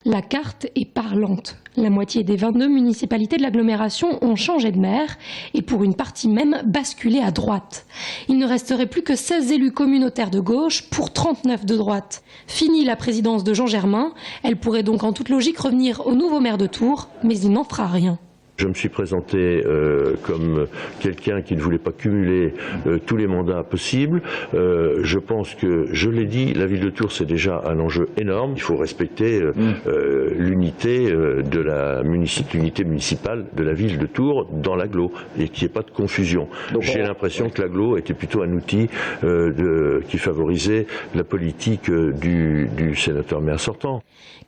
La carte est parlante. La moitié des 22 municipalités de l'agglomération ont changé de maire et pour une partie même basculé à droite. Il ne resterait plus que 16 élus communautaires de gauche pour 39 de droite. Fini la présidence de Jean Germain, elle pourrait donc en toute logique revenir au nouveau maire de Tours, mais il n'en fera rien. Je me suis présenté comme quelqu'un qui ne voulait pas cumuler tous les mandats possibles. Je pense que, je l'ai dit, la ville de Tours c'est déjà un enjeu énorme. Il faut respecter l'unité l'unité municipale de la ville de Tours dans l'agglo et qu'il n'y ait pas de confusion. J'ai l'impression que l'agglo était plutôt un outil qui favorisait la politique du sénateur-maire sortant.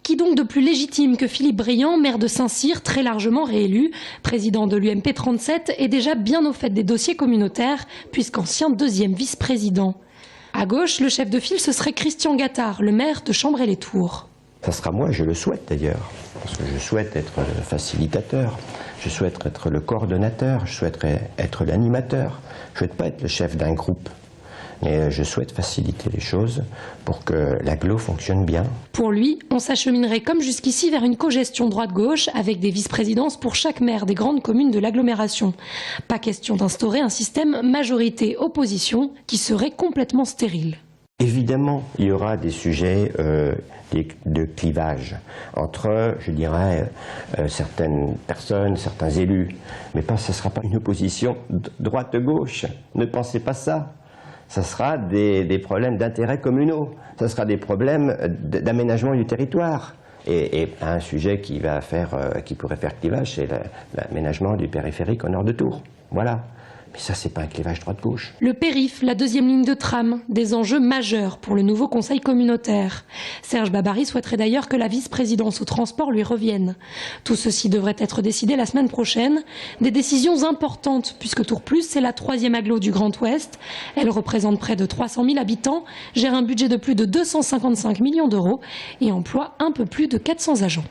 Qui donc de plus légitime que Philippe Briand, maire de Saint-Cyr, très largement réélu, président de l'UMP 37, est déjà bien au fait des dossiers communautaires, puisqu'ancien deuxième vice-président. À gauche, le chef de file, ce serait Christian Gattard, le maire de Chambray-les-Tours. Ça sera moi, je le souhaite d'ailleurs, parce que je souhaite être le facilitateur, je souhaite être le coordonnateur, je souhaiterais être l'animateur, je ne souhaite pas être le chef d'un groupe. Mais je souhaite faciliter les choses pour que l'agglo fonctionne bien. Pour lui, on s'acheminerait comme jusqu'ici vers une cogestion droite-gauche avec des vice-présidences pour chaque maire des grandes communes de l'agglomération. Pas question d'instaurer un système majorité-opposition qui serait complètement stérile. Évidemment, il y aura des sujets de clivage entre, je dirais, certaines personnes, certains élus. Mais ce ne sera pas une opposition droite-gauche. Ne pensez pas ça. Ça sera des problèmes d'intérêts communaux, ça sera des problèmes d'aménagement du territoire. Et un sujet qui pourrait faire clivage, c'est l'aménagement du périphérique au nord de Tours. Voilà. Mais ça, c'est pas un clivage droite-gauche. Le périph', la deuxième ligne de tram, des enjeux majeurs pour le nouveau conseil communautaire. Serge Babary souhaiterait d'ailleurs que la vice-présidence au transport lui revienne. Tout ceci devrait être décidé la semaine prochaine. Des décisions importantes, puisque Tours Plus, c'est la 3e agglo du Grand Ouest. Elle représente près de 300 000 habitants, gère un budget de plus de 255 millions d'euros et emploie un peu plus de 400 agents.